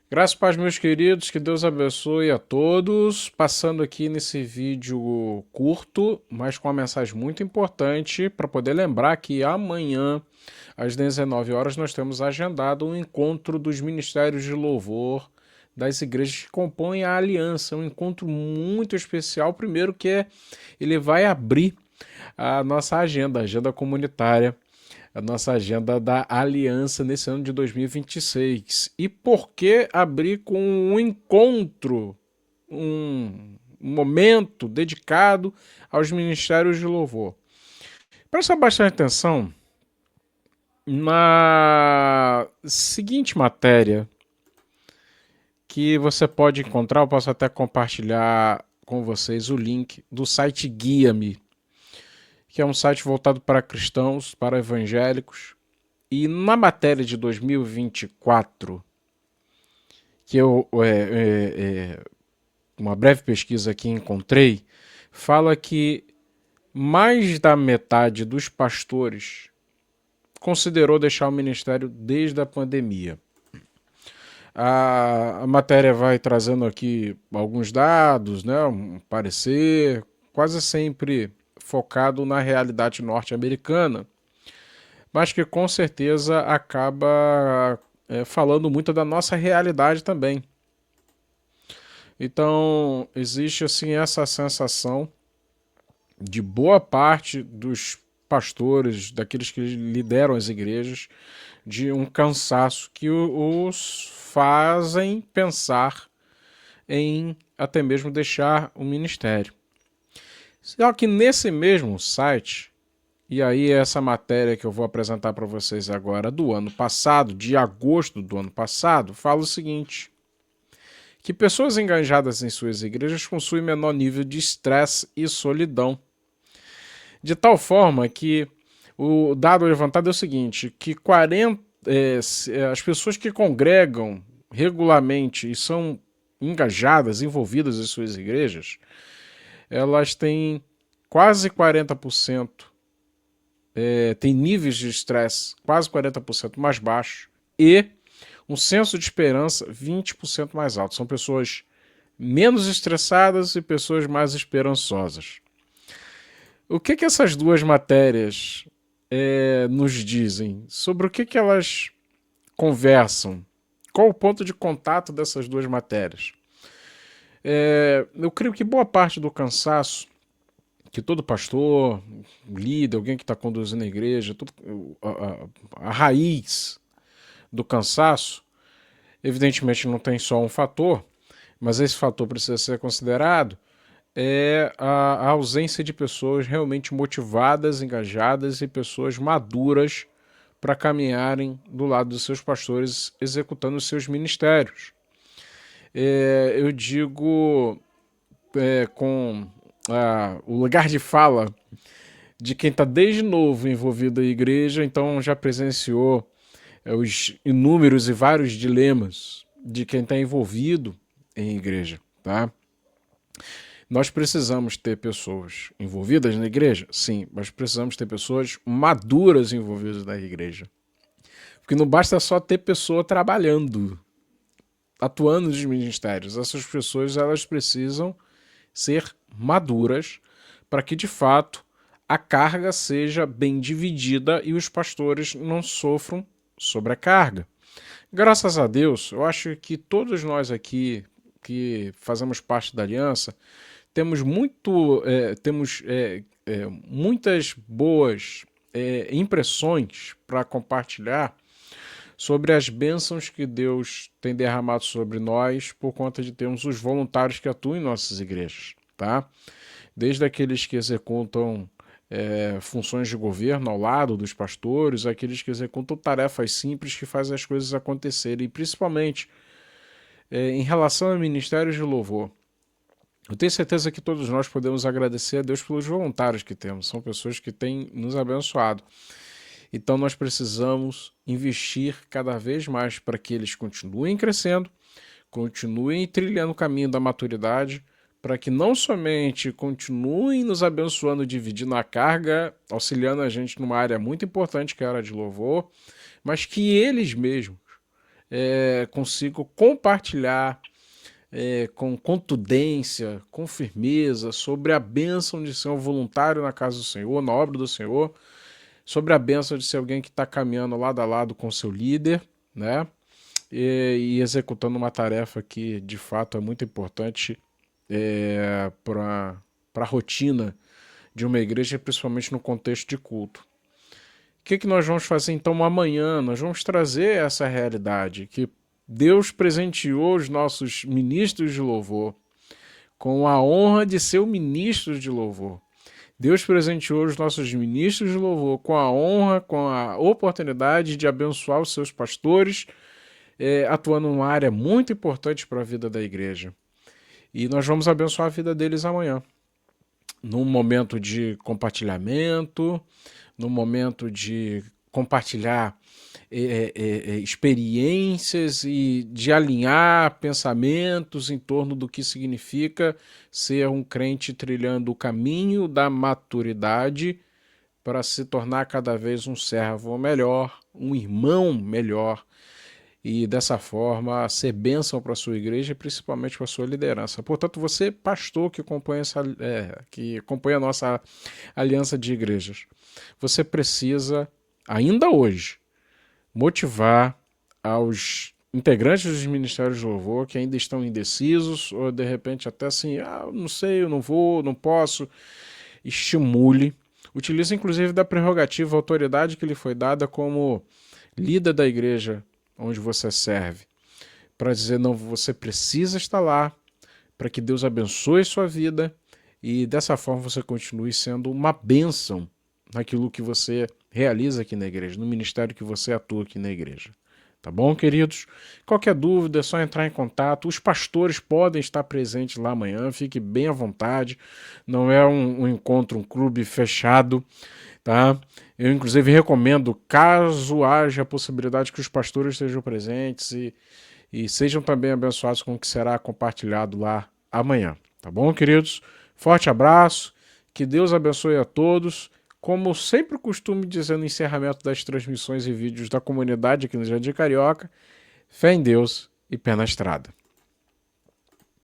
Graças a Paz, meus queridos, que Deus abençoe a todos. Passando aqui nesse vídeo curto, mas com uma mensagem muito importante para poder lembrar que amanhã, às 19 horas, nós temos agendado um encontro dos ministérios de louvor das igrejas que compõem a aliança. Um encontro muito especial. Primeiro que ele vai abrir a nossa agenda, a agenda comunitária, a nossa agenda da aliança nesse ano de 2026. E por que abrir com um encontro, um momento dedicado aos ministérios de louvor? Presta bastante atenção na seguinte matéria que você pode encontrar, eu posso até compartilhar com vocês o link do site Guia-me, que é um site voltado para cristãos, para evangélicos. E na matéria de 2024, que eu, uma breve pesquisa aqui encontrei, fala que mais da metade dos pastores considerou deixar o ministério desde a pandemia. A matéria vai trazendo aqui alguns dados, né, um parecer, quase sempre focado na realidade norte-americana, mas que com certeza acaba falando muito da nossa realidade também. Então, existe assim essa sensação de boa parte dos pastores, daqueles que lideram as igrejas, de um cansaço que os fazem pensar em até mesmo deixar o ministério. Só que nesse mesmo site, e aí essa matéria que eu vou apresentar para vocês agora do ano passado, de agosto do ano passado, fala o seguinte: que pessoas engajadas em suas igrejas possuem menor nível de estresse e solidão. De tal forma que o dado levantado é o seguinte, que as pessoas que congregam regularmente e são engajadas, envolvidas em suas igrejas, elas têm quase 40%, têm níveis de estresse quase 40% mais baixos e um senso de esperança 20% mais alto. São pessoas menos estressadas e pessoas mais esperançosas. O que essas duas matérias nos dizem? Sobre o que elas conversam? Qual o ponto de contato dessas duas matérias? Eu creio que boa parte do cansaço que todo pastor, líder, alguém que está conduzindo a igreja, a raiz do cansaço, evidentemente não tem só um fator, mas esse fator precisa ser considerado, é a ausência de pessoas realmente motivadas, engajadas e pessoas maduras para caminharem do lado dos seus pastores, executando os seus ministérios. Eu digo com o lugar de fala de quem está desde novo envolvido na igreja, então já presenciou os inúmeros e vários dilemas de quem está envolvido em igreja, tá? Nós precisamos ter pessoas envolvidas na igreja? Sim, mas precisamos ter pessoas maduras envolvidas na igreja. Porque não basta só ter pessoa trabalhando, atuando nos ministérios. Essas pessoas elas precisam ser maduras para que, de fato, a carga seja bem dividida e os pastores não sofram sobrecarga. Graças a Deus, eu acho que todos nós aqui que fazemos parte da aliança temos muitas boas impressões para compartilhar sobre as bênçãos que Deus tem derramado sobre nós por conta de termos os voluntários que atuam em nossas igrejas, tá? Desde aqueles que executam funções de governo ao lado dos pastores, aqueles que executam tarefas simples que fazem as coisas acontecerem, e principalmente em relação a ministérios de louvor. Eu tenho certeza que todos nós podemos agradecer a Deus pelos voluntários que temos, são pessoas que têm nos abençoado. Então nós precisamos investir cada vez mais para que eles continuem crescendo, continuem trilhando o caminho da maturidade, para que não somente continuem nos abençoando, dividindo a carga, auxiliando a gente numa área muito importante que é a área de louvor, mas que eles mesmos consigam compartilhar com contundência, com firmeza, sobre a bênção de ser um voluntário na casa do Senhor, na obra do Senhor, sobre a bênção de ser alguém que está caminhando lado a lado com seu líder, né? E executando uma tarefa que de fato é muito importante para a rotina de uma igreja, principalmente no contexto de culto. O que nós vamos fazer então amanhã? Nós vamos trazer essa realidade, que Deus presenteou os nossos ministros de louvor com a honra de ser o ministro de louvor. Deus presenteou os nossos ministros de louvor com a honra, com a oportunidade de abençoar os seus pastores, atuando numa área muito importante para a vida da igreja. E nós vamos abençoar a vida deles amanhã, num momento de compartilhamento, num momento de compartilhar experiências e de alinhar pensamentos em torno do que significa ser um crente trilhando o caminho da maturidade para se tornar cada vez um servo melhor, um irmão melhor, e dessa forma ser bênção para a sua igreja e principalmente para a sua liderança. Portanto, você, pastor que acompanha a nossa aliança de igrejas, você precisa, ainda hoje, motivar aos integrantes dos ministérios de louvor que ainda estão indecisos ou de repente até assim, eu não sei, eu não vou, não posso. Estimule, utilize inclusive da prerrogativa, a autoridade que lhe foi dada como líder da igreja onde você serve, para dizer, não, você precisa estar lá, para que Deus abençoe sua vida e dessa forma você continue sendo uma bênção naquilo que você realiza aqui na igreja, no ministério que você atua aqui na igreja. Tá bom, queridos? Qualquer dúvida é só entrar em contato. Os pastores podem estar presentes lá amanhã, fique bem à vontade. Não é um encontro, um clube fechado, tá? Eu, inclusive, recomendo, caso haja a possibilidade, que os pastores estejam presentes e sejam também abençoados com o que será compartilhado lá amanhã. Tá bom, queridos? Forte abraço, que Deus abençoe a todos. Como eu sempre costumo dizer no encerramento das transmissões e vídeos da comunidade aqui no Jardim Carioca, fé em Deus e pé na estrada.